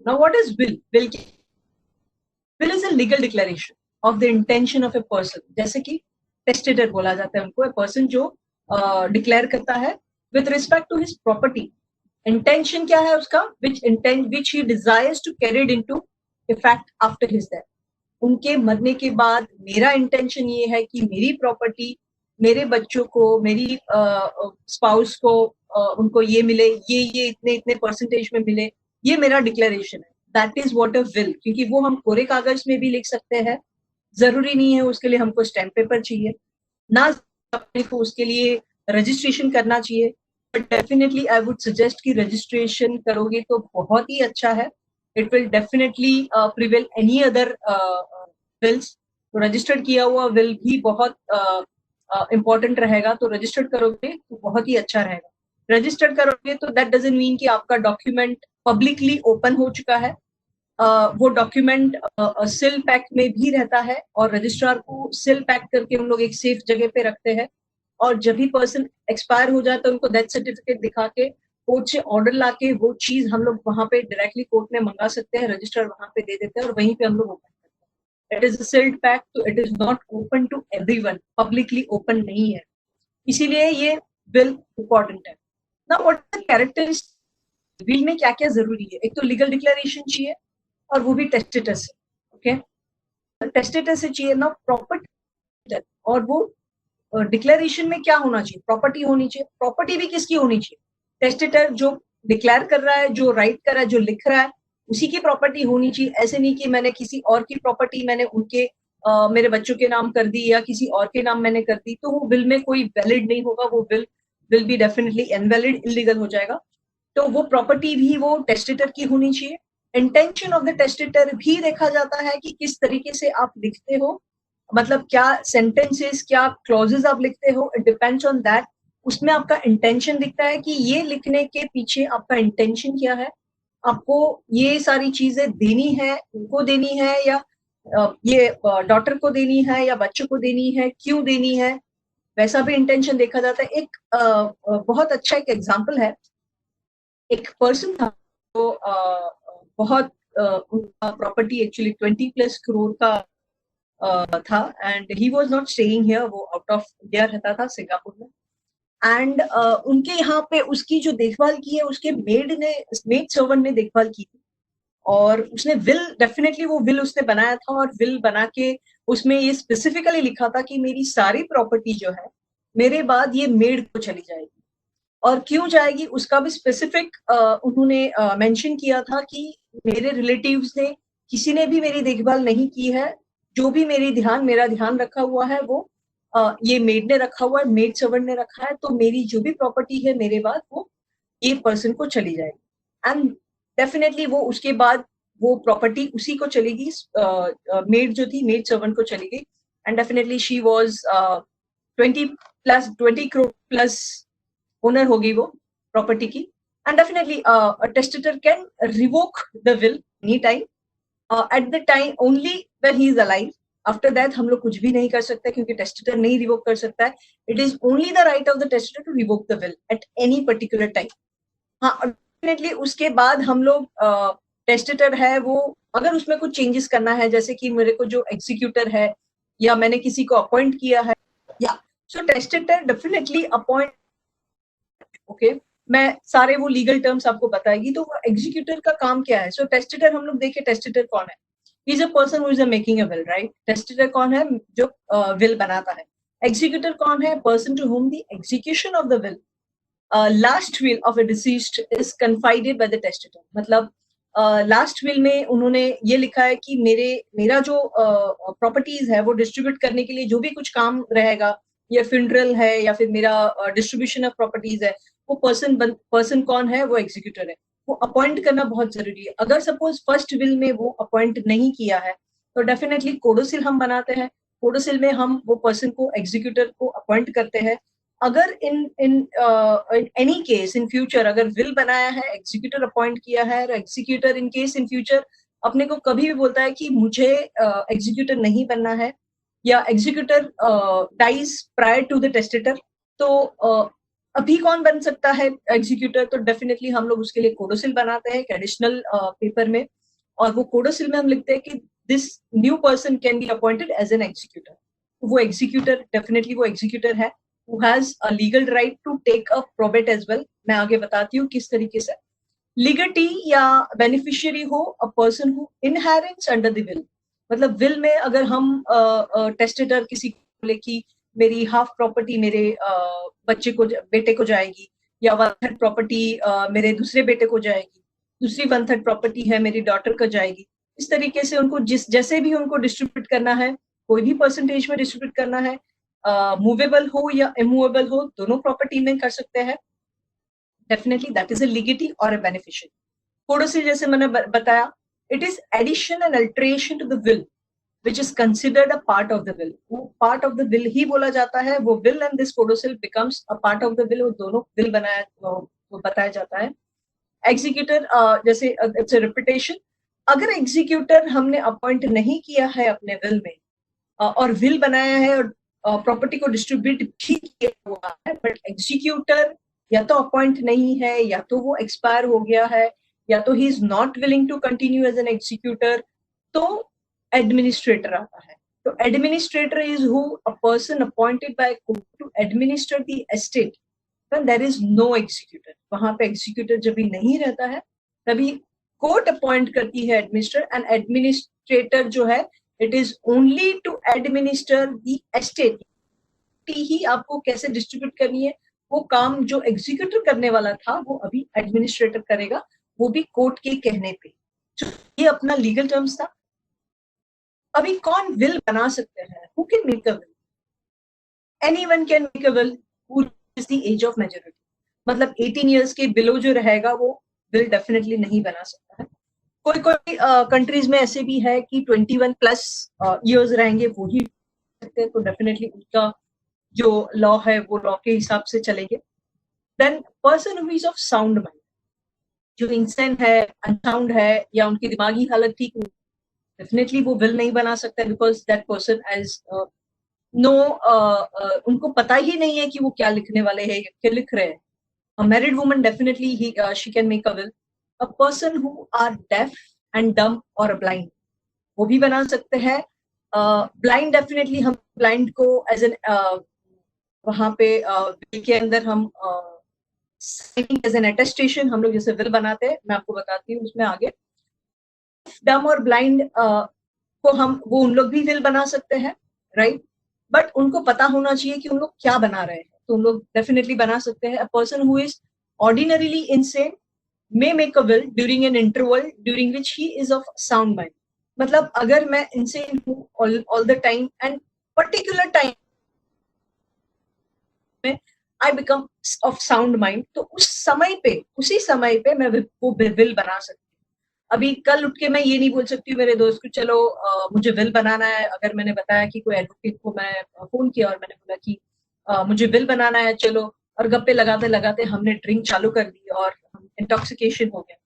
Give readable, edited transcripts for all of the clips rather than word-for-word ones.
Now, what is will? Will is a legal declaration of the intention of a person. जैसे कि testator बोला जाता है उनको, a person जो डिक्लेयर करता है with respect to his property. Intention क्या है उसका? Which he desires to carry it into effect after his death. उनके मरने के बाद मेरा इंटेंशन ये है कि मेरी प्रॉपर्टी मेरे बच्चों को, मेरी स्पाउस को, उनको ये मिले, ये इतने परसेंटेज में मिले, ये मेरा डिक्लेरेशन है. That is what a will. क्योंकि वो हम कोरे कागज में भी लिख सकते हैं, जरूरी नहीं है उसके लिए हमको स्टैम्प पेपर चाहिए ना, को उसके लिए रजिस्ट्रेशन करना चाहिए. But definitely I would suggest कि रजिस्ट्रेशन करोगे तो बहुत ही अच्छा है. It will definitely prevail any other wills. तो रजिस्टर्ड किया हुआ विल भी बहुत इम्पोर्टेंट रहेगा. तो रजिस्टर्ड करोगे तो बहुत ही अच्छा रहेगा. रजिस्टर्ड करोगे तो दैट डजंट मीन कि आपका डॉक्यूमेंट पब्लिकली ओपन हो चुका है. वो डॉक्यूमेंट सिल पैक में भी रहता है और रजिस्ट्रार को सिल पैक करके हम लोग एक सेफ जगह पे रखते हैं. और जब भी पर्सन एक्सपायर हो जाता है उनको डेथ सर्टिफिकेट दिखा के कोर्ट से ऑर्डर लाके वो चीज हम लोग वहां पे डायरेक्टली कोर्ट में मंगा सकते हैं. रजिस्ट्रार वहां पे दे देते हैं और वहीं पे हम लोग ओपन करते हैं. It is a sealed pack, तो it is not open to everyone, publicly open नहीं है. इसीलिए ये विल इम्पोर्टेंट है. Now what are the characteristics? Will में क्या क्या जरूरी है? एक तो लीगल डिक्लेरेशन चाहिए और वो भी टेस्टेटर से. ओके, टेस्टेटर से चाहिए ना प्रॉपर्टी. और वो डिक्लेरेशन में क्या होना चाहिए? प्रॉपर्टी होनी चाहिए. प्रॉपर्टी भी किसकी होनी चाहिए? टेस्टेटर जो डिक्लेयर कर रहा है, जो राइट कर रहा है, जो लिख रहा है, उसी की प्रॉपर्टी होनी चाहिए. ऐसे नहीं कि मैंने किसी और की प्रॉपर्टी मैंने उनके मेरे बच्चों के नाम कर दी या किसी और के नाम मैंने कर दी, तो वो विल में कोई वैलिड नहीं होगा. वो will be definitely invalid, illegal हो जाएगा. तो वो प्रॉपर्टी भी वो टेस्टेटर की होनी चाहिए. इंटेंशन ऑफ द टेस्टेटर भी देखा जाता है कि किस तरीके से आप लिखते हो, मतलब क्या सेंटेंसेस, क्या क्लॉजेस आप लिखते हो. It depends on that. उसमें आपका इंटेंशन दिखता है कि ये लिखने के पीछे आपका इंटेंशन क्या है. आपको ये सारी चीजें देनी है, उनको देनी है, या ये डॉटर को देनी है या बच्चों को देनी है, क्यों देनी है, वैसा भी इंटेंशन देखा जाता है. एक बहुत अच्छा एक एग्जाम्पल है. एक पर्सन था तो बहुत उनका प्रॉपर्टी एक्चुअली 20+ करोड़ का था. And he was not staying here, वो आउट ऑफ इंडिया रहता था, सिंगापुर में. एंड उनके यहाँ पे उसकी जो देखभाल की है उसके मेड सर्वेंट ने देखभाल की थी. और उसने विल, डेफिनेटली वो विल उसने बनाया था. और विल बना के उसमें ये स्पेसिफिकली लिखा था कि मेरी सारी प्रॉपर्टी जो है मेरे बाद ये मेड को चली जाएगी. और क्यों जाएगी उसका भी स्पेसिफिक उन्होंने मेंशन किया था कि मेरे रिलेटिव्स ने किसी ने भी मेरी देखभाल नहीं की है. जो भी मेरा ध्यान रखा हुआ है वो ये मेड ने रखा हुआ है, मेड सर्वेंट ने रखा है. तो मेरी जो भी प्रॉपर्टी है मेरे बाद वो ये पर्सन को चली जाएगी. एंड डेफिनेटली वो उसके बाद वो प्रॉपर्टी उसी को चलेगी. मेड जो थी, मेड सर्वेंट को चली गई. And definitely she was 20 crore plus owner होगी वो प्रॉपर्टी की. And definitely a testator can revoke the will anytime at the time only when he is alive. After that हम लोग कुछ भी नहीं कर सकते क्योंकि टेस्टेटर नहीं रिवोक कर सकता है. It is only the right of the testator to revoke the will at any particular time. हाँ, डेफिनेटली उसके बाद हम लोग टेस्टेटर है वो अगर उसमें कुछ चेंजेस करना है, जैसे कि मेरे को जो एग्जीक्यूटर है या मैंने किसी को अपॉइंट किया है, या सो टेस्टेटर डेफिनेटली अपॉइंट. ओके, मैं सारे वो लीगल टर्म्स आपको बताएगी. तो एग्जीक्यूटर का काम क्या है? सो टेस्टेटर हम लोग देखें, टेस्टेटर कौन है? He's a person who is making a will, right? Testator कौन है? जो will बनाता है. Executor कौन है? Person to whom the execution of the will, last will of a deceased is confided by the testator. मतलब लास्ट विल में उन्होंने ये लिखा है कि मेरा जो प्रॉपर्टीज है वो डिस्ट्रीब्यूट करने के लिए जो भी कुछ काम रहेगा, या फ्यूनरल है या फिर मेरा डिस्ट्रीब्यूशन ऑफ प्रॉपर्टीज है, वो पर्सन कौन है? वो एग्जीक्यूटर है. वो अपॉइंट करना बहुत जरूरी है. अगर सपोज फर्स्ट विल में वो अपॉइंट नहीं किया है तो डेफिनेटली कोडोसिल हम बनाते हैं. कोडोसिल में हम वो पर्सन को, एग्जीक्यूटर को अपॉइंट करते हैं. अगर in any case in future अगर विल बनाया है, एग्जीक्यूटर अपॉइंट किया है, और executor in case in future अपने को कभी भी बोलता है कि मुझे एग्जीक्यूटर नहीं बनना है, या executor dies prior to the testator, तो अभी कौन बन सकता है एग्जीक्यूटर? तो डेफिनेटली हम लोग उसके लिए कोडोसिल बनाते हैं एक एडिशनल पेपर में, और वो कोडोसिल में हम लिखते हैं कि this new person can be appointed as an executor. वो एग्जीक्यूटर डेफिनेटली वो एग्जीक्यूटर है who has a legal right to take a probate as well। मैं आगे बताती हूँ किस तरीके से। लिगटी या बेनिफिशियरी हो a person who inherits under the will. मतलब विल में अगर हम टेस्टेटर किसी को बोले कि मेरी हाफ प्रॉपर्टी मेरे बच्चे को बेटे को जाएगी, या 1/3 प्रॉपर्टी मेरे दूसरे बेटे को जाएगी, दूसरी 1/3 प्रॉपर्टी है मेरी डॉटर को जाएगी। इस तरीके से उनको जिस जैसे भी उनको डिस्ट्रीब्यूट करना है, कोई भी परसेंटेज में डिस्ट्रीब्यूट करना है, मूवेबल हो या इमूवेबल हो, दोनों प्रॉपर्टी में कर सकते हैं। Definitely that is a legatee और अ बेनिफिशियल। कोडोसिल जैसे मैंने बताया, it is addition and alteration to the will which is considered a part of the will। वो part of the will ही बोला जाता है। वो will and this codicil becomes a part of the will। वो दोनों will बनाया वो बताया जाता है। एग्जीक्यूटर जैसे इट्स अ रिपीटेशन। अगर एग्जीक्यूटर हमने अपॉइंट नहीं किया है अपने विल में और विल बनाया है और प्रॉपर्टी को डिस्ट्रीब्यूट भी किया हुआ है, बट एग्जीक्यूटर या तो अपॉइंट नहीं है, या तो वो एक्सपायर हो गया है, या तो ही is not willing to continue as an executor, तो एडमिनिस्ट्रेटर आता है। तो administrator is who a person appointed by court to administer the estate when there is no executor. वहां पे एग्जीक्यूटर जब भी नहीं रहता है तभी कोर्ट अपॉइंट करती है एडमिनिस्ट्रेटर, एंड एडमिनिस्ट्रेटर जो है it is only to administer the estate. ही आपको कैसे डिस्ट्रीब्यूट करनी है वो काम जो एग्जीक्यूटर करने वाला था वो अभी एडमिनिस्ट्रेटर करेगा, वो भी कोर्ट के कहने पे। तो ये अपना लीगल टर्म्स था। अभी कौन विल बना सकते हैं? Who can make a will? Anyone can make a will who is the age of majority. मतलब 18 इयर्स के बिलो जो रहेगा वो विल डेफिनेटली नहीं बना सकता है। कोई कोई कंट्रीज में ऐसे भी है कि 21 प्लस इयर्स रहेंगे वो ही सकते हैं, तो डेफिनेटली उनका जो लॉ है वो लॉ के हिसाब से चलेंगे। Then person who is of sound mind, जो इंसान है अनसाउंड है या उनकी दिमागी हालत ठीक नहीं, डेफिनेटली वो विल नहीं बना सकता, because that person as no उनको पता ही नहीं है कि वो क्या लिखने वाले हैं या क्या लिख रहे हैं। A married woman definitely she can make a will। A person who are deaf and dumb or blind वो भी बना सकते हैं। ब्लाइंड डेफिनेटली हम ब्लाइंड को एज एन वहां पे बिल के अंदर हम साइनिंग एज एन अटेस्टेशन हम लोग जैसे विल बनाते हैं, मैं आपको बताती हूँ उसमें आगे। डम और ब्लाइंड को हम वो उन लोग भी विल बना सकते हैं, राइट? बट उनको पता होना चाहिए कि उन लोग क्या बना रहे हैं, तो उन लोग डेफिनेटली बना सकते हैं। A person who is ordinarily insane may make a will during an interval during which he is of sound mind। मतलब अगर मैं insane हूँ all the time and particular time में I become of sound mind, तो उस समय पे उसी समय पे मैं वो will बना सकती हूँ। अभी कल उठ के मैं ये नहीं बोल सकती हूँ मेरे दोस्त को चलो मुझे विल बनाना है। अगर मैंने बताया कि कोई एडवोकेट को मैं फोन किया और मैंने बोला कि मुझे विल बनाना है चलो, और गप्पे लगाते लगाते हमने ड्रिंक चालू कर दी और इंटॉक्सिकेशन हो गया,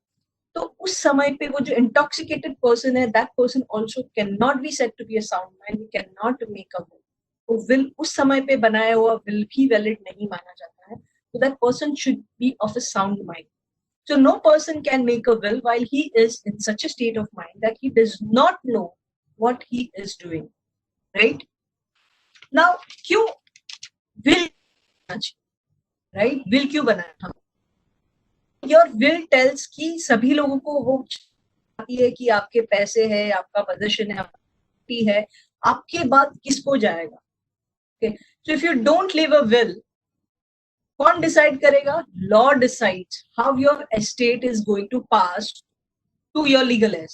तो उस समय पे वो जो इंटॉक्सिकेटेड पर्सन है that person also can not be said to be a sound mind, can not make a will. वो विल उस समय पे बनाया हुआ विल भी वैलिड नहीं माना जाता है, तो that person should be of a sound mind. So no person can make a will while he is in such a state of mind that he does not know what he is doing, right? Now क्यों will right? will क्यों बनाया हम? Your will tells कि सभी लोगों को वो चाहती है कि आपके पैसे है, आपका पोजीशन है, आपकी है, आपके बाद किसको जाएगा? Okay, so if you don't leave a will, कौन डिसाइड करेगा? Law decides how your estate is going to pass to your legal heirs.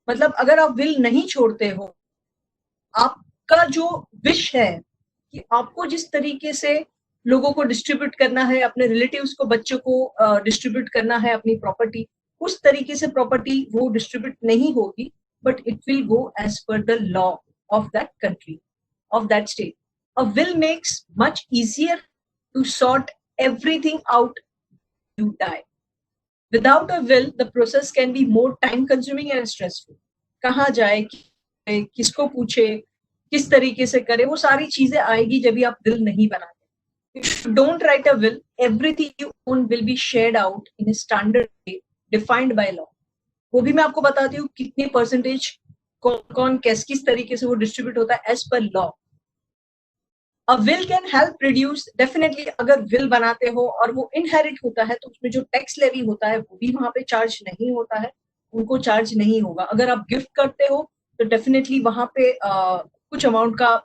मतलब अगर आप विल नहीं छोड़ते हो, आपका जो विश है कि आपको जिस तरीके से लोगों को डिस्ट्रीब्यूट करना है, अपने रिलेटिव्स को बच्चों को डिस्ट्रीब्यूट करना है अपनी प्रॉपर्टी, उस तरीके से प्रॉपर्टी वो डिस्ट्रीब्यूट नहीं होगी, but it will go as per the law of that country, of that state. A will makes much easier to sort everything out you die। Without a will, the process can be more time consuming and stressful। कहाँ जाए, किसको पूछे, किस तरीके से करे, वो सारी चीजें आएगी जब भी आप विल नहीं बनाते। If you don't write a will, everything you own will be shared out in a standard way defined by law. वो भी मैं आपको बताती हूँ कितने परसेंटेज कौन किस तरीके से वो डिस्ट्रीब्यूट होता है as per law. A will can help reduce, definitely अगर विल बनाते हो और वो इनहेरिट होता है तो उसमें जो टैक्स लेवी होता है वो भी वहां पे चार्ज नहीं होता है, उनको चार्ज नहीं होगा. अगर आप गिफ्ट करते हो तो डेफिनेटली वहां पे कुछ अमाउंट का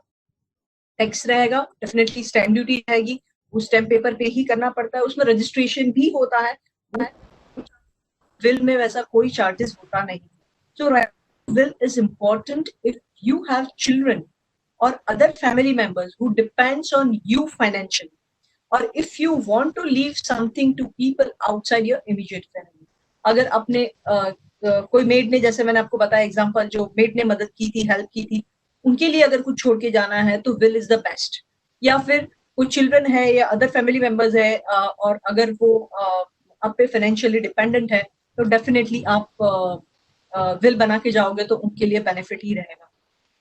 टैक्स रहेगा, डेफिनेटली स्टैम्प ड्यूटी रहेगी, उस स्टैम्प पेपर पे ही करना पड़ता है, उसमें रजिस्ट्रेशन भी होता है. विल में वैसा कोई चार्जेस होता नहीं. So will is important if you have children or other family members who depends on you financially, or if you want to leave something to people outside your immediate family. अगर अपने कोई made ने, जैसे मैंने आपको बताया example, जो made ने मदद की थी, हेल्प की थी, उनके लिए अगर कुछ छोड़ के जाना है तो विल इज द बेस्ट. या फिर कुछ चिल्ड्रन है या अदर फैमिली मेंबर्स है और अगर वो आप पे फाइनेंशियली डिपेंडेंट है तो डेफिनेटली आप विल बना के जाओगे तो उनके लिए बेनिफिट ही रहेगा.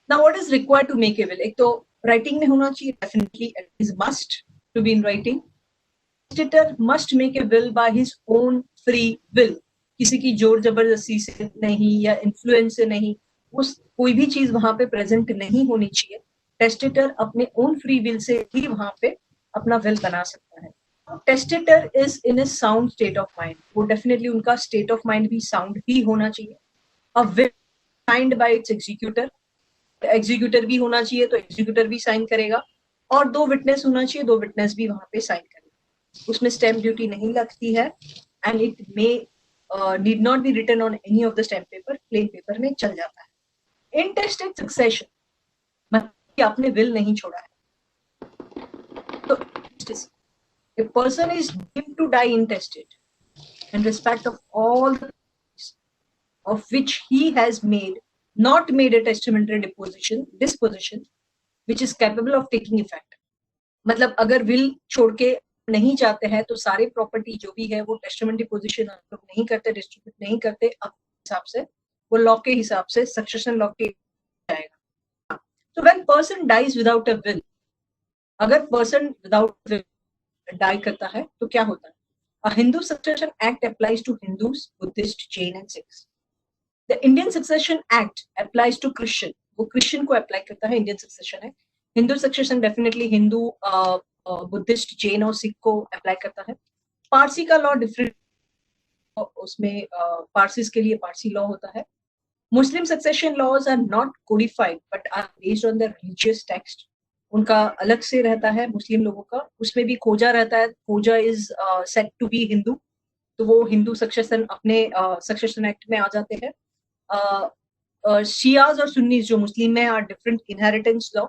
Now, what is required to make a will? एक तो writing में होना चाहिए, definitely it is must to be in writing. Testator must make a will by his own free will. किसी की जोर जबरदस्ती से नहीं या इन्फ्लुएंस से नहीं, उस कोई भी चीज वहां पे प्रेजेंट नहीं होनी चाहिए. टेस्टेटर अपने ओन फ्री विल से ही वहां पे अपना विल बना सकता है. Testator is in A sound state of mind. वो डेफिनेटली उनका स्टेट ऑफ माइंड भी साउंड ही होना चाहिए. A will signed by it's executor. Executor भी होना चाहिए तो एग्जीक्यूटर भी साइन करेगा, और 2 विटनेस होना चाहिए, 2 विटनेस भी वहां पे साइन करेगा. उसमें स्टैम्प ड्यूटी नहीं लगती है and it may need not be written on any of the stamp paper, plain paper में चल जाता है. इंटेस्टेड सक्सेशन मतलब आपने विल नहीं छोड़ा है तो a person is deemed to die intestate in respect of all the of which he has not made a testamentary disposition which is capable of taking effect. मतलब अगर विल छोड़ के नहीं जाते हैं तो सारे प्रॉपर्टी जो भी है वो टेस्टामेंटरी पोजीशन हम लोग नहीं करते, डिस्ट्रीब्यूट नहीं करते. अब हिसाब से वो लॉ के हिसाब से सक्सेशन लॉ के जाएगा. So when person dies without a will, अगर person without will डाई करता है तो क्या होता है? A Hindu Succession Act applies to Hindus, Buddhist, Jain and Sikhs. The Indian Succession Act applies to Christian. वो क्रिश्चियन को अप्लाई करता है. इंडियन सक्सेशन है. Hindu succession definitely Hindu, Buddhist, Jain और सिख को अप्लाई करता है. पारसी का लॉ डिफरेंट, उसमें पारसीज के लिए पारसी लॉ होता है. Muslim succession laws are not codified but are based on the religious text. उनका अलग से रहता है मुस्लिम लोगों का. उसमें भी खोजा रहता है. Khoja is set to be Hindu, तो वो हिंदू सक्सेशन अपने सक्सेशन एक्ट में आ जाते हैं. शियाज और सुन्नीज जो मुस्लिम में आर डिफरेंट इनहेरिटेंस लॉ.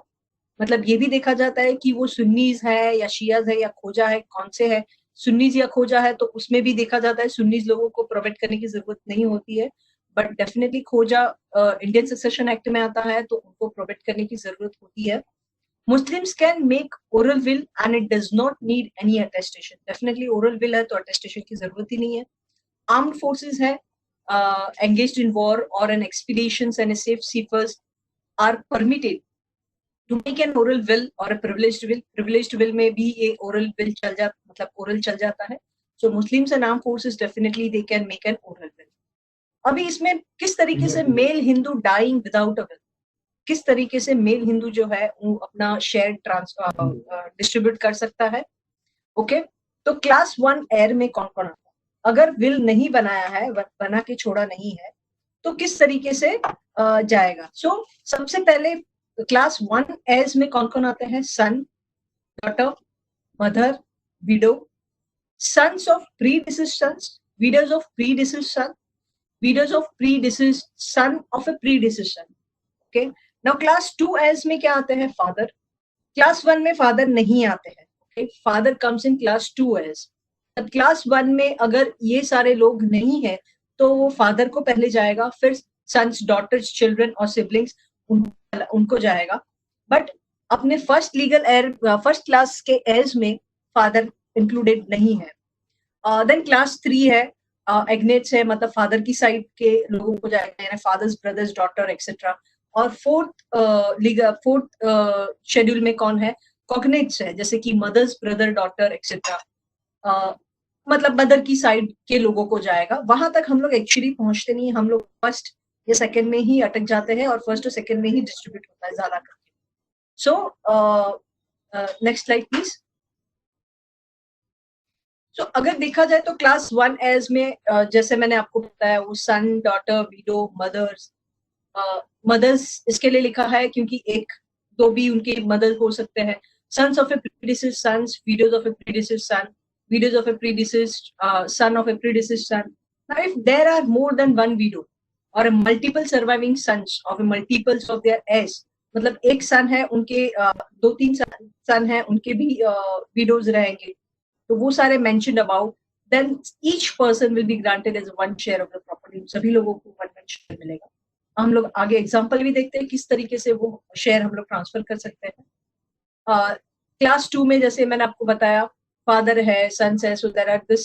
मतलब ये भी देखा जाता है कि वो सुन्नीज है या शियाज है या खोजा है, कौन से है. सुन्नीज या खोजा है तो उसमें भी देखा जाता है सुन्नीज लोगों को प्रोवाइड करने की जरूरत नहीं होती है, बट डेफिनेटली खोजा इंडियन सक्सेशन एक्ट में आता है तो उनको प्रोवाइड करने की जरूरत होती है. Muslims can make oral will and it does not need any attestation. Definitely oral will है तो attestation की जरूरत ही नहीं है. Armed forces है, engaged in war or an expeditions and a safe seafarers are permitted to make an oral will or a privileged will. Privileged will में भी ये oral will चल जाता, मतलब oral चल जाता है. So Muslims and armed forces definitely they can make an oral will. अभी इसमें किस तरीके से male Hindu dying without a will, किस तरीके से मेल हिंदू जो है वो अपना शेयर डिस्ट्रीब्यूट कर सकता है. ओके, तो क्लास 1 एयर में कौन कौन आता है? अगर विल नहीं बनाया है, बना के छोड़ा नहीं है, तो किस तरीके से जाएगा? सो सबसे पहले क्लास 1 एयर्स में कौन कौन आते हैं? Son, daughter, mother, widow, sons of predeceased sons, widows of predeceased son, widows of predeceased son of a predeceased son. Okay. Now class 2 as में क्या आते हैं? फादर. क्लास 1 में फादर नहीं आते हैं. Okay. Father comes in class 2 as. Class 1 में अगर ये सारे लोग नहीं है तो वो फादर को पहले जाएगा, फिर सन्स, डॉटर्स, चिल्ड्रन और सिबलिंग्स उनको जाएगा. बट अपने first legal air, first class के एयर्स में फादर इंक्लूडेड नहीं है. देन क्लास 3 है, एग्नेट्स है, मतलब फादर की साइड के लोगों को जाएगा, फादर्स, ब्रदर्स, डॉटर एक्सेट्रा. और फोर्थ शेड्यूल में कौन है? कॉग्नेट्स है, जैसे कि मदर्स ब्रदर डॉटर एक्सेट्रा, मतलब मदर की साइड के लोगों को जाएगा, वहां तक हम लोग एक्चुअली पहुंचते नहीं, हम लोग फर्स्ट या सेकंड में ही अटक जाते हैं और फर्स्ट और सेकंड में ही डिस्ट्रीब्यूट होता है ज्यादा करके. So next slide please. So अगर देखा जाए तो क्लास 1 एज में जैसे मैंने आपको बताया वो son daughter widow mothers. Mothers इसके लिए लिखा है क्योंकि एक दो भी उनके मदर हो सकते हैं. sons of a predecessor sons, widows of a predecessor son, widows of a predecessor son of a predecessor son. Now if there are more than one widow or a multiple surviving sons of a multiples of their heirs, मतलब एक सन है उनके दो तीन सन है उनके भी widows रहेंगे, तो वो सारे mentioned about, then each person will be granted as one share of the property. सभी लोगों को वन वन शेयर मिलेगा. हम लोग आगे एग्जांपल भी देखते हैं किस तरीके से वो शेयर हम लोग ट्रांसफर कर सकते हैं. क्लास 2 में जैसे मैंने आपको बताया फादर है सन्स है, सो देयर आर दिस,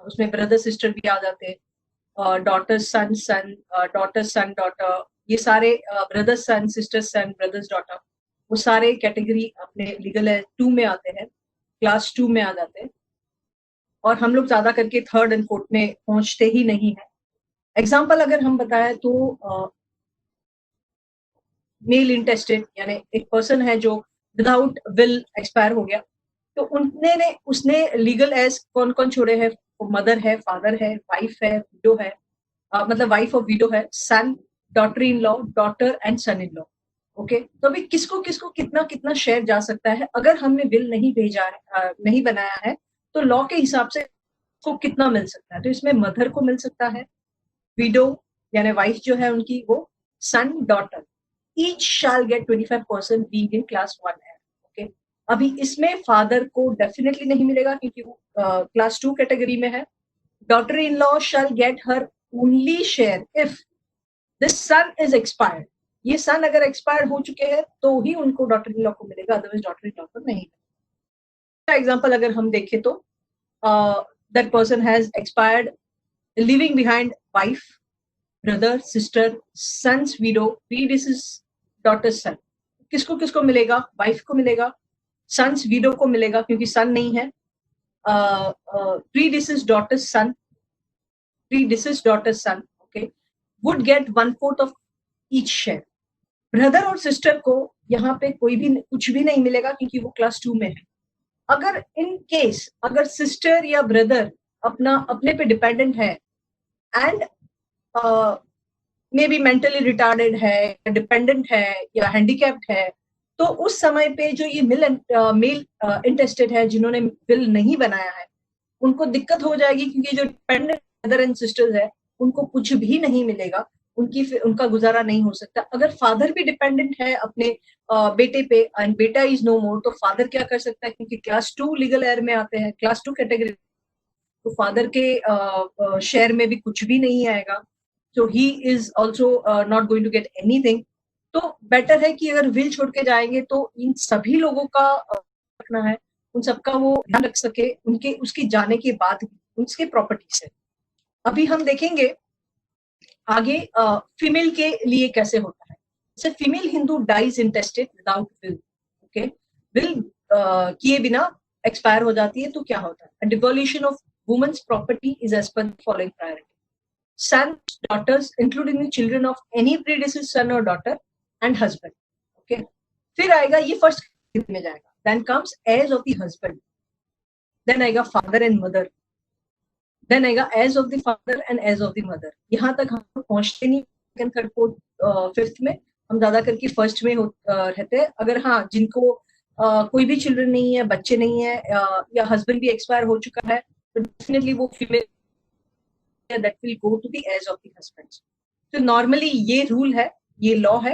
उसमें ब्रदर सिस्टर भी आ जाते हैं, डॉटर सन सन डॉटर सन डॉटर, ये सारे ब्रदर सन सिस्टर सन ब्रदर्स डॉटर, वो सारे कैटेगरी अपने लीगल 2 में आते हैं, क्लास 2 में आ जाते हैं. और हम लोग ज्यादा करके थर्ड एंड फोर्थ में पहुंचते ही नहीं है. एग्जाम्पल अगर हम बताएं तो मेल इंटेस्टेड, यानी एक पर्सन है जो विदाउट विल एक्सपायर हो गया, तो उसने लीगल एज कौन कौन छोड़े हैं, मदर है, फादर है, वाइफ है, विडो है, मतलब वाइफ और विडो है, son, daughter in law, daughter and son in law. Okay, तो अभी किसको किसको कितना कितना शेयर जा सकता है. अगर हमने विल नहीं भेजा है, नहीं बनाया है, तो लॉ के हिसाब से को कितना मिल सकता है. तो इसमें मदर को मिल सकता है, विडो यानी वाइफ जो है उनकी वो, son daughter, each shall get 25% being in class 1 है. ओके, अभी इसमें फादर को डेफिनेटली नहीं मिलेगा क्योंकि वो क्लास 2 कैटेगरी में है. Daughter in law shall get her only share if this son is expired. ये सन अगर एक्सपायर हो चुके हैं तो ही उनको डॉटर इन लॉ को मिलेगा, अदरवाइज डॉटर इन लॉ को नहीं. एग्जाम्पल अगर हम देखें तो that person has expired, living behind wife, brother sister, sons widow, predeceased daughter son. किसको किसको मिलेगा, वाइफ को मिलेगा, सन्स विडो को मिलेगा क्योंकि सन नहीं है, predeceased daughter son, predeceased daughter son, okay, would get 1/4 of each share. Brother और सिस्टर को यहाँ पे कोई भी कुछ भी नहीं मिलेगा क्योंकि वो क्लास 2 में है. अगर इन केस अगर सिस्टर या ब्रदर अपने पे डिपेंडेंट है and may be mentally retarded है, डिपेंडेंट है या हैंडीकैप्ड है, तो उस समय पे जो ये मेल इंटेस्टेड है जिन्होंने विल नहीं बनाया है, उनको दिक्कत हो जाएगी क्योंकि जो डिपेंडेंट ब्रदर एंड सिस्टर्स है उनको कुछ भी नहीं मिलेगा, उनका गुजारा नहीं हो सकता. अगर फादर भी डिपेंडेंट है अपने बेटे पे एंड बेटा इज नो मोर, तो फादर क्या कर सकता है, क्योंकि क्लास 2 लीगल एयर में आते हैं, क्लास 2 कैटेगरी, तो फादर के शेयर में भी कुछ भी नहीं आएगा, so he is also not going to get anything. तो बेटर है कि अगर विल छोड़ के जाएंगे तो इन सभी लोगों का रखना है, उन सबका वो ध्यान रख सके उनके उसके जाने के बाद भी उसके प्रॉपर्टी से. अभी हम देखेंगे आगे फीमेल के लिए कैसे होता है. जैसे female Hindu dies intestate without will, okay, will किए बिना एक्सपायर हो जाती है, तो क्या होता है, devolution of women's property is as per following priority. Sons, daughters, including the children of any predecessor son or daughter, and husband. Okay. फिर आएगा ये फर्स्ट में जाएगा. Then comes heirs of the husband. Then आएगा father and mother. Then आएगा heirs of the father and heirs of the mother. यहाँ तक हम पहुँचते नहीं सेकंड थर्ड फोर्थ फिफ्थ में, हम ज्यादा करके फर्स्ट में रहते हैं. अगर हाँ जिनको कोई भी चिल्ड्रन नहीं है, बच्चे नहीं है, या हस्बैंड भी एक्सपायर हो चुका है, तो डेफिनेटली वो female that will go to the heirs of the husbands. So normally ये रूल है, ये लॉ है,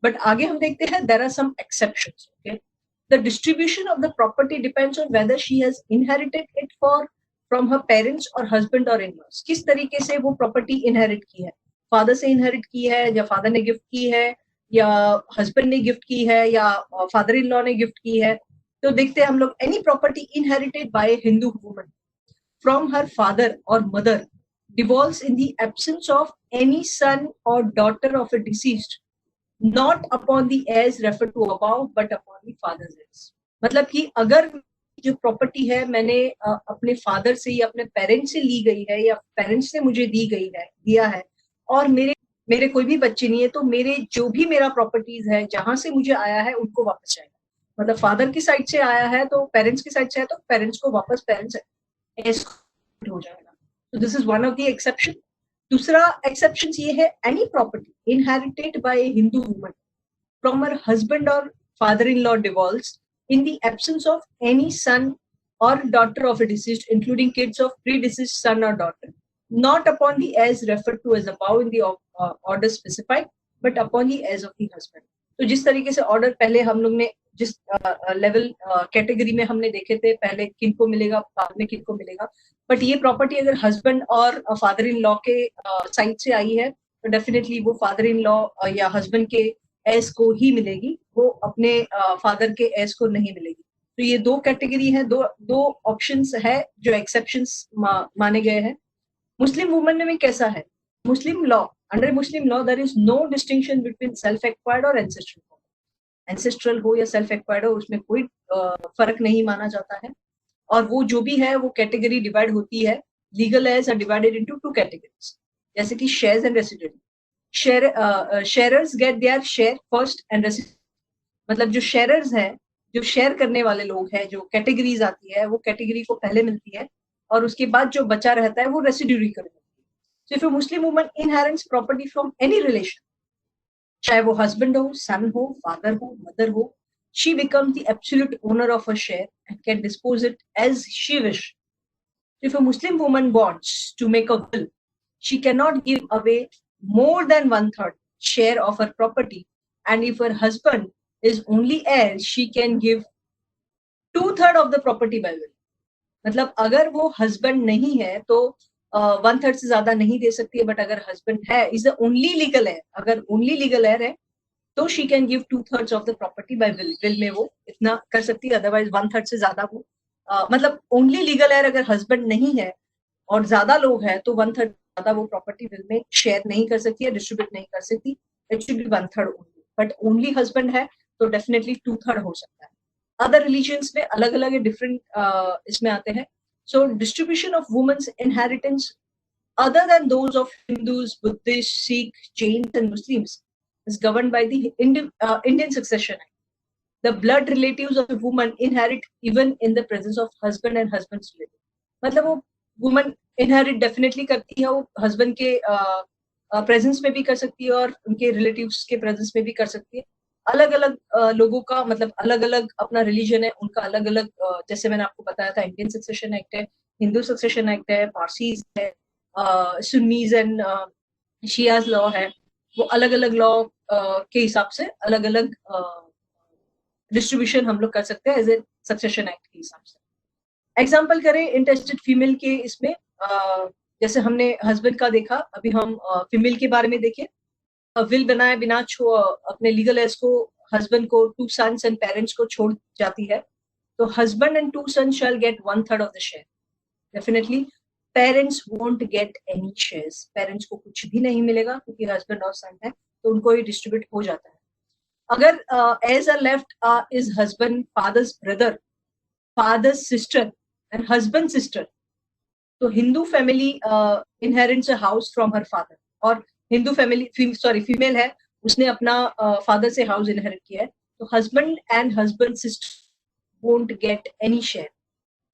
बट आगे हम देखते हैं there are some exceptions. Okay, the distribution of the property depends on whether she has inherited it from her parents or husband or in-laws. किस तरीके से वो प्रॉपर्टी इनहेरिट की है, फादर से इनहेरिट की है, या फादर ने गिफ्ट की है, या हस्बैंड ने गिफ्ट की है, या फादर इन लॉ ने गिफ्ट की है. तो देखते हैं हम लोग any property inherited bye Hindu woman from her father और mother devolves in the absence of any son or daughter of a deceased not upon the heirs referred to above but upon the father's heirs. मतलब कि अगर जो property है मैंने अपने father से या अपने पेरेंट्स से ली गई है या पेरेंट्स से मुझे दी गई है दिया है और मेरे कोई भी बच्चे नहीं है, तो मेरे जो भी मेरा प्रॉपर्टीज है जहां से मुझे आया है उनको वापस जाएगा। मतलब फादर की साइड से आया है तो पेरेंट्स की साइड से है तो पेरेंट्स को वापस पेरेंट्स हो जाएगा। तो this is one of the exception. दूसरा एक्सेप्शन ये है, any property inherited by a Hindu woman from her husband और father in law devolves in the absence of any son or daughter of a deceased, including kids of predeceased son or daughter, not upon the heirs referred to as above in the order specified, but upon the heirs of the husband. तो जिस तरीके से order पहले हम लोग ने जिस level category में हमने देखे थे, पहले किनको मिलेगा बाद में किनको मिलेगा, बट ये प्रॉपर्टी अगर हस्बैंड और फादर इन लॉ के साइड से आई है तो डेफिनेटली वो फादर इन लॉ या हस्बैंड के एस को ही मिलेगी, वो अपने फादर के एस को नहीं मिलेगी। तो ये दो कैटेगरी है, दो ऑप्शंस है जो एक्सेप्शंस माने गए हैं। मुस्लिम वुमन में कैसा है? Muslim law, under Muslim law there is no distinction between self acquired और एंसेस्ट्रल हो या सेल्फ एक्वायर्ड हो, उसमें कोई फर्क नहीं माना जाता है। और वो जो भी है वो कैटेगरी डिवाइड होती है। Legal heirs are divided into two categories, जैसे कि shares and resident. Sharers get their share first and resident, मतलब जो शेयरर्स हैं, जो शेयर करने वाले लोग हैं, जो कैटेगरीज आती है वो कैटेगरी को पहले मिलती है और उसके बाद जो बचा रहता है वो रेसिड्यूरी कर मिलती है। So if A Muslim woman inherits property from any relation, चाहे वो हस्बैंड हो, सन हो, फादर हो, मदर हो, she becomes the absolute owner of a share and can dispose it as she wish. If a Muslim woman wants to make a will, she cannot give away more than 1/3 share of her property, and if her husband is only heir, she can give 2/3 of the property by will. मतलब अगर वो husband नहीं है तो 1/3 से ज्यादा नहीं दे सकती है, बट अगर हस्बैंड है, is the only legal heir, अगर ओनली लीगल हेयर है तो she can give 2/3 of the property by will. Will में वो इतना कर सकती है, अदरवाइज 1/3 से ज्यादा वो मतलब ओनली लीगल हेयर अगर हस्बैंड नहीं है और ज्यादा लोग हैं तो 1/3 ज्यादा वो प्रॉपर्टी विल में शेयर नहीं कर सकती है, डिस्ट्रीब्यूट नहीं कर सकती। It should be 1/3 only, but only husband है तो डेफिनेटली 2/3 हो सकता है। अदर रिलीजन्स में अलग अलग डिफरेंट इसमें आते हैं। So distribution of women's inheritance other than those of Hindus, Buddhists, Sikh, Jains and Muslims is governed by the Indian Succession Act. The blood relatives of a woman inherit even in the presence of husband and husband's relative. मतलब वो woman inherit definitely करती है, वो husband के presence में भी कर सकती है और उनके relatives के presence में भी कर सकती है। अलग अलग लोगों का मतलब अलग अलग अपना रिलीजन है, उनका अलग अलग जैसे मैंने आपको बताया था इंडियन सक्सेशन एक्ट है, हिंदू सक्सेशन एक्ट है, पारसीज है, सुन्नीज एंड शियाज लॉ है, वो अलग अलग लॉ के हिसाब से अलग अलग डिस्ट्रीब्यूशन हम लोग कर सकते हैं एज ए सक्सेशन एक्ट के हिसाब से। एग्जाम्पल करें इंटेस्टेड फीमेल के, इसमें जैसे हमने हस्बैंड का देखा, अभी हम फीमेल के बारे में देखें। विल बनाए बिना अपने लीगल एज को हस्बैंड को 2 सन्स एंड पेरेंट्स को छोड़ जाती है, तो husband and 2 sons shall get 1/3 of the share. Definitely parents won't get any shares, parents को कुछ भी नहीं मिलेगा क्योंकि हस्बैंड और सन है तो उनको ही डिस्ट्रीब्यूट हो जाता है। अगर as a left is husband, father's brother, father's sister and husband sister, तो Hindu family inherits a house from her father, और हिंदू फैमिली फीमेल है, उसने अपना फादर से हाउस इनहेरिट किया है, तो husband and husband sister won't get any share.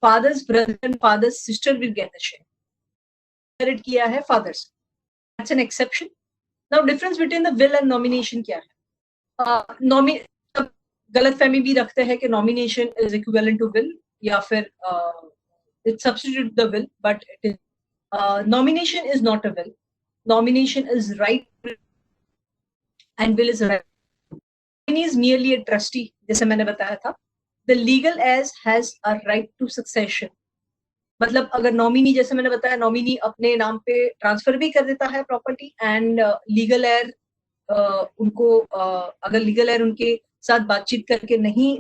Father's brother and father's sister will get a share. Inherit किया है father's, that's an exception. Now difference between the will and nomination क्या है? गलत फहमी भी रखते हैं कि nomination is equivalent to will या फिर it substitute the will, but it is nomination is not a will. Nomination is right and will is right. Nominee is merely a trustee, जैसे मैंने बताया था। The legal heirs has a right to succession. मतलब अगर nominee, जैसे मैंने बताया, nominee अपने नाम पे ट्रांसफर भी कर देता है प्रॉपर्टी, एंड लीगल एयर उनको अगर लीगल एयर उनके साथ बातचीत करके नहीं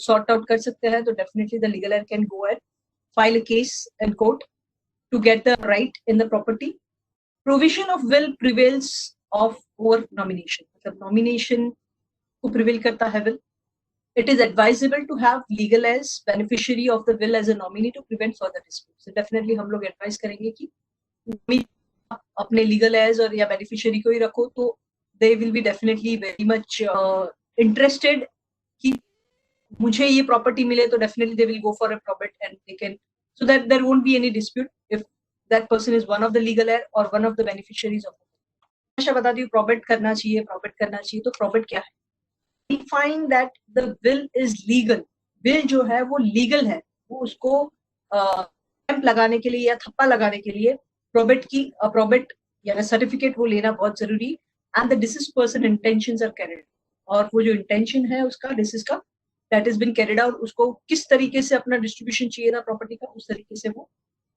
सॉर्ट आउट कर सकते हैं तो definitely the legal air can go and file a case in court to get the right in the property. Provision of will prevails of over nomination. मतलब nomination को prevail करता है will. It is advisable to have legal as beneficiary of the will as a nominee to prevent further disputes. So definitely हम लोग advise करेंगे कि अपने legal as और या beneficiary को ही रखो, तो they will be definitely very much interested कि मुझे ये property मिले, तो definitely they will go for a probate and they can, so that there won't be any dispute if that person is one of the legal heir or one of the beneficiaries of it. अच्छा बता दी probate करना चाहिए, तो probate क्या है? We find that the will is legal. will जो है वो legal है, वो उसको stamp लगाने के लिए या थप्पा लगाने के लिए probate या certificate वो लेना बहुत जरूरी, and the deceased person intentions are carried, और वो जो intention है उसका deceased का that has been carried out, उसको किस तरीके से अपना distribution चाहिए था property का, उस तरीके से वो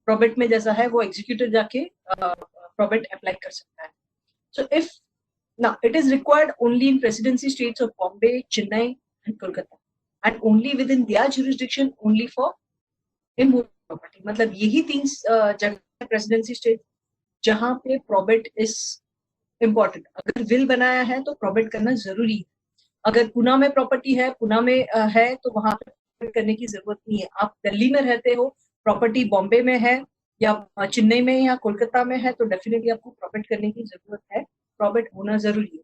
probate में जैसा है वो executor जाके probate apply कर सकता है. So if now it is required only in presidency states of Bombay, Chennai and Kolkata, and only within their jurisdiction, only for immovable property. मतलब यही 3 जगह presidency state जहाँ पे probate is important. अगर will बनाया है तो probate करना जरूरी है. अगर पुणे में प्रॉपर्टी है, पुणे में है, तो वहां पे करने की जरूरत नहीं है. आप दिल्ली में रहते हो, प्रॉपर्टी बॉम्बे में है या चेन्नई में या कोलकाता में है, तो डेफिनेटली आपको प्रॉपर्ट करने की जरूरत है. प्रॉपर्ट होना जरूरी है.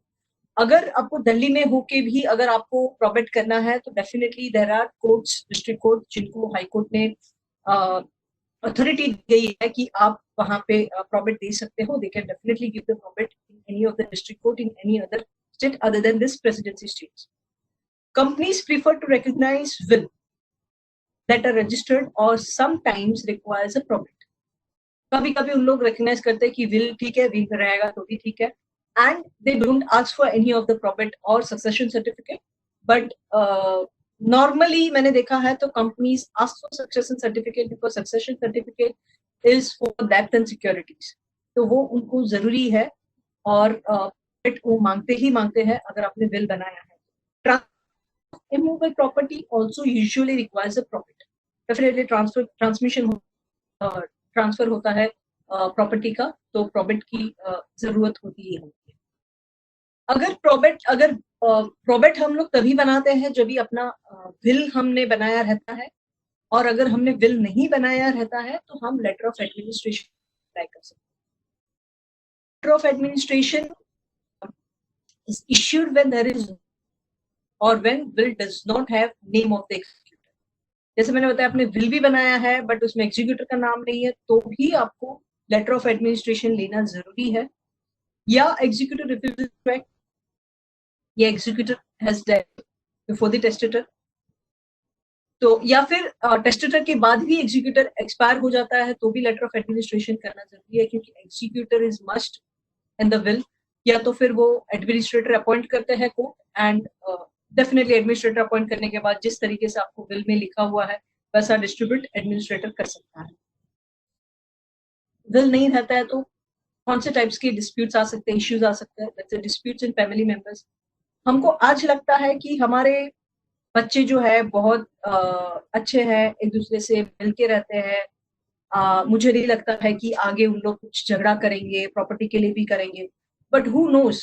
अगर आपको दिल्ली में होके भी अगर आपको प्रॉपर्ट करना है, तो definitely there are courts, district court, जिनको हाई कोर्ट ने अथॉरिटी दी है कि आप वहां पे प्रॉपर्ट दे सकते हो. They can definitely give the probate in any of the district court in any other state other than this presidency states. Companies prefer to recognize will that are registered or sometimes requires a probate. कभी कभी उन लोग recognize करते हैं कि will ठीक है, will रहेगा तो भी ठीक है, and they don't ask for any of the probate or succession certificate. But normally मैंने देखा है तो companies ask for succession certificate because succession certificate is for debt and securities. तो वो उनको जरूरी है और वो मांगते हैं अगर आपने will बनाया है. Immovable property also usually requires a probate. Definitely transfer होता है प्रॉपर्टी का, तो probate की जरूरत होती है. अगर probate हम लोग तभी बनाते हैं जब भी अपना will हमने बनाया रहता है, और अगर हमने will नहीं बनाया रहता है तो हम letter of administration अप्लाई कर सकते हैं. Letter of administration is issued when there is or when will does not have name of the executor. जैसे मैंने बताया आपने will भी बनाया है बट उसमें executor का नाम नहीं है, तो भी आपको letter of administration लेना जरूरी है. या executor refuses to act, या executor has died before the testator, तो या फिर testator के बाद भी executor expire हो जाता है तो भी letter of administration करना जरूरी है, क्योंकि executor is must in the will. या तो फिर वो एडमिनिस्ट्रेटर अपॉइंट करते हैं court, and definitely administrator appoint करने के बाद जिस तरीके से आपको विल में लिखा हुआ है वैसा डिस्ट्रीब्यूट एडमिनिस्ट्रेटर कर सकता है. विल नहीं रहता है तो कौन से टाइप्स के डिस्प्यूट्स आ सकते हैं, इश्यूज आ सकते हैं. जैसे डिस्प्यूट्स इन फैमिली मेंबर्स. हमको आज लगता है कि हमारे बच्चे जो है बहुत अच्छे हैं, एक दूसरे से मिलके रहते हैं. मुझे नहीं लगता है कि आगे उन लोग कुछ झगड़ा करेंगे, प्रॉपर्टी के लिए भी करेंगे. बट हु नोस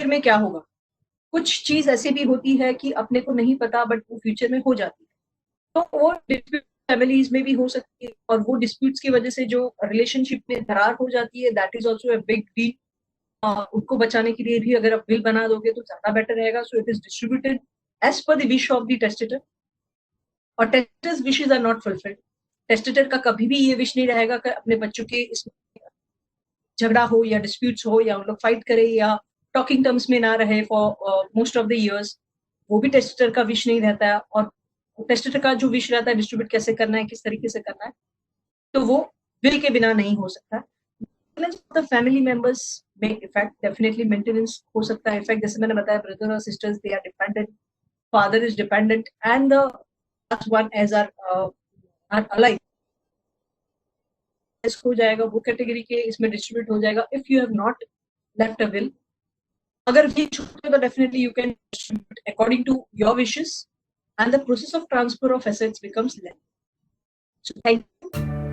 फ्यूचर में क्या होगा. कुछ चीज ऐसी भी होती है कि अपने को नहीं पता बट वो फ्यूचर में हो जाती है. तो वो डिस्प्यूट फैमिलीज में भी हो सकती है, और वो डिस्प्यूट्स की वजह से जो रिलेशनशिप में दरार हो जाती है, that is also a big deal. उनको बचाने के लिए भी अगर आप विल बना दोगे तो ज्यादा बेटर रहेगा. So it is distributed as per the wish of the testator, और testator's wishes are not fulfilled. Testator का कभी भी ये विश नहीं रहेगा कि अपने बच्चों के इसमें झगड़ा हो या डिस्प्यूट्स हो या उन लोग फाइट करे या टॉकिंग टर्म्स में ना रहे for most of the years. वो भी टेस्टेटर का विश नहीं रहता है, और टेस्टेटर का जो विश रहता है डिस्ट्रीब्यूट कैसे करना है, किस तरीके से करना है, तो वो विल के बिना नहीं हो सकता. फैमिली मेंबर्स में इफेक्ट डेफिनेटली मेंटेनेंस हो सकता है. इफेक्ट जैसे मैंने बताया, ब्रदर और sisters they are dependent, father is dependent, and the last one heirs are alive हो जाएगा. वो कैटेगरी के इसमें डिस्ट्रीब्यूट हो जाएगा. If you have not left a will, अगर भी छूटे तो definitely you can distribute according to your wishes, and the process of transfer of assets becomes lengthy. So thank you.